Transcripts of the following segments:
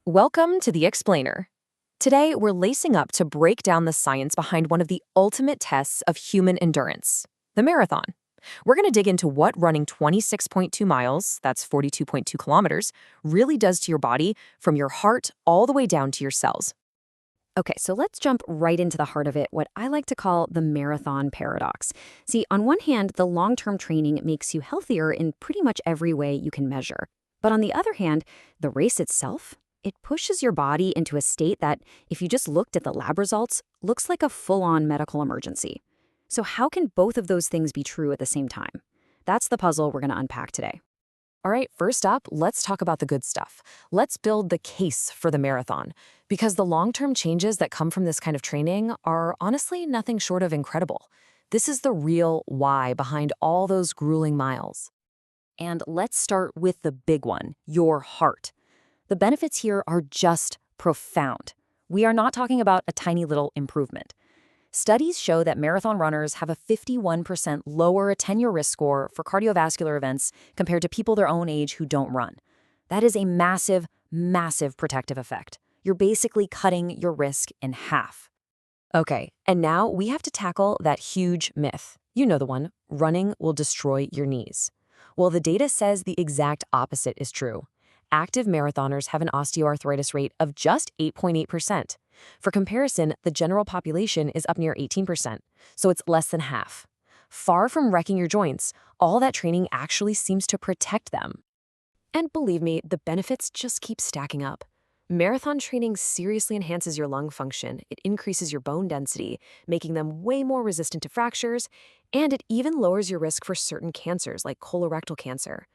Welcome to The Explainer. Today, we're lacing up to break down the science behind one of the ultimate tests of human endurance, the marathon. We're going to dig into what running 26.2 miles, that's 42.2 kilometers, really does to your body from your heart all the way down to your cells. Okay, so let's jump right into the heart of it, what I like to call the marathon paradox. See, on one hand, the long-term training makes you healthier in pretty much every way you can measure. But on the other hand, the race itself, it pushes your body into a state that, if you just looked at the lab results, looks like a full-on medical emergency. So how can both of those things be true at the same time? That's the puzzle we're going to unpack today. All right, first up, let's talk about the good stuff. Let's build the case for the marathon, because the long-term changes that come from this kind of training are honestly nothing short of incredible. This is the real why behind all those grueling miles. And let's start with the big one, your heart. The benefits here are just profound. We are not talking about a tiny little improvement. Studies show that marathon runners have a 51% lower 10-year risk score for cardiovascular events compared to people their own age who don't run. That is a massive, massive protective effect. You're basically cutting your risk in half. Okay, and now we have to tackle that huge myth. You know the one, running will destroy your knees. Well, the data says the exact opposite is true. Active marathoners have an osteoarthritis rate of just 8.8%. For comparison, the general population is up near 18%, so it's less than half. Far from wrecking your joints, all that training actually seems to protect them. And believe me, the benefits just keep stacking up. Marathon training seriously enhances your lung function, it increases your bone density, making them way more resistant to fractures, and it even lowers your risk for certain cancers like colorectal cancer.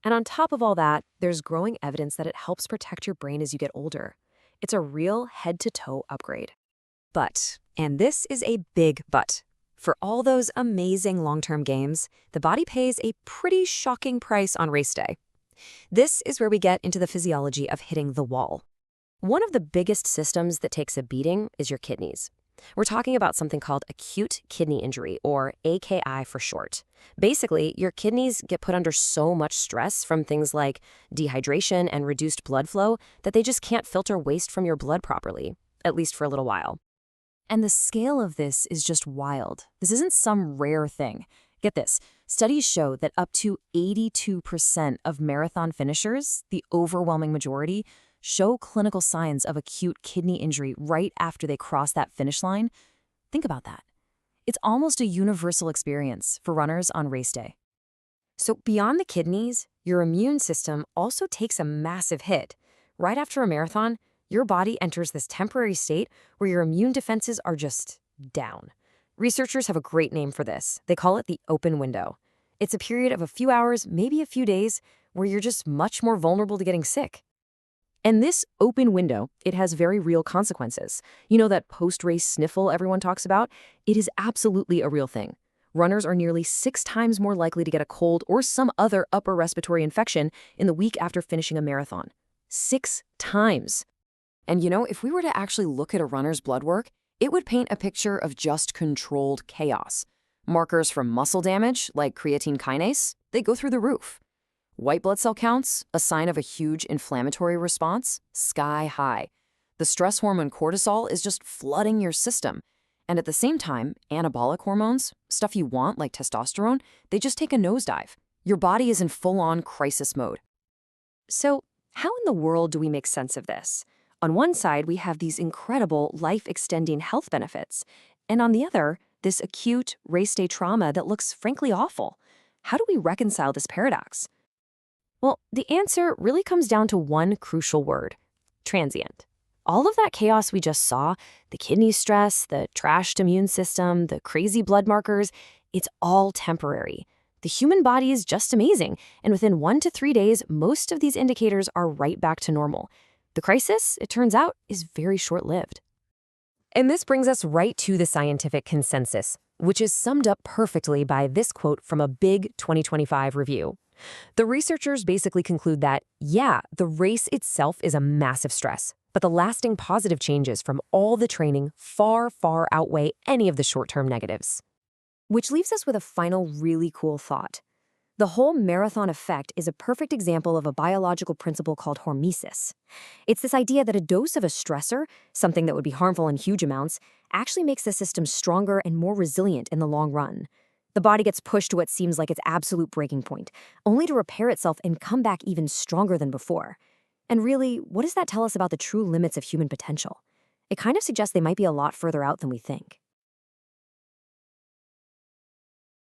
And on top of all that, there's growing evidence that it helps protect your brain as you get older. It's a real head-to-toe upgrade. But, and this is a big but, for all those amazing long-term gains, the body pays a pretty shocking price on race day. This is where we get into the physiology of hitting the wall. One of the biggest systems that takes a beating is your kidneys. We're talking about something called acute kidney injury, or AKI for short. Basically, your kidneys get put under so much stress from things like dehydration and reduced blood flow that they just can't filter waste from your blood properly, at least for a little while. And the scale of this is just wild. This isn't some rare thing. Get this, studies show that up to 82% of marathon finishers, the overwhelming majority, show clinical signs of acute kidney injury right after they cross that finish line. Think about that. It's almost a universal experience for runners on race day. So beyond the kidneys, your immune system also takes a massive hit. Right after a marathon, your body enters this temporary state where your immune defenses are just down. Researchers have a great name for this. They call it the open window. It's a period of a few hours, maybe a few days, where you're just much more vulnerable to getting sick. And this open window, it has very real consequences. You know that post-race sniffle everyone talks about? It is absolutely a real thing. Runners are nearly 6 times more likely to get a cold or some other upper respiratory infection in the week after finishing a marathon. 6 times. And you know, if we were to actually look at a runner's blood work, it would paint a picture of just controlled chaos. Markers from muscle damage, like creatine kinase, they go through the roof. White blood cell counts, a sign of a huge inflammatory response, sky high. The stress hormone cortisol is just flooding your system. And at the same time, anabolic hormones, stuff you want like testosterone, they just take a nosedive. Your body is in full-on crisis mode. So, how in the world do we make sense of this? On one side, we have these incredible life-extending health benefits. And on the other, this acute race day trauma that looks frankly awful. How do we reconcile this paradox? Well, the answer really comes down to one crucial word: transient. All of that chaos we just saw, the kidney stress, the trashed immune system, the crazy blood markers, it's all temporary. The human body is just amazing, and within 1 to 3 days, most of these indicators are right back to normal. The crisis, it turns out, is very short-lived. And this brings us right to the scientific consensus, which is summed up perfectly by this quote from a big 2025 review. The researchers basically conclude that, yeah, the race itself is a massive stress, but the lasting positive changes from all the training far, far outweigh any of the short-term negatives. Which leaves us with a final really cool thought. The whole marathon effect is a perfect example of a biological principle called hormesis. It's this idea that a dose of a stressor, something that would be harmful in huge amounts, actually makes the system stronger and more resilient in the long run. The body gets pushed to what seems like its absolute breaking point, only to repair itself and come back even stronger than before. And really, what does that tell us about the true limits of human potential? It kind of suggests they might be a lot further out than we think.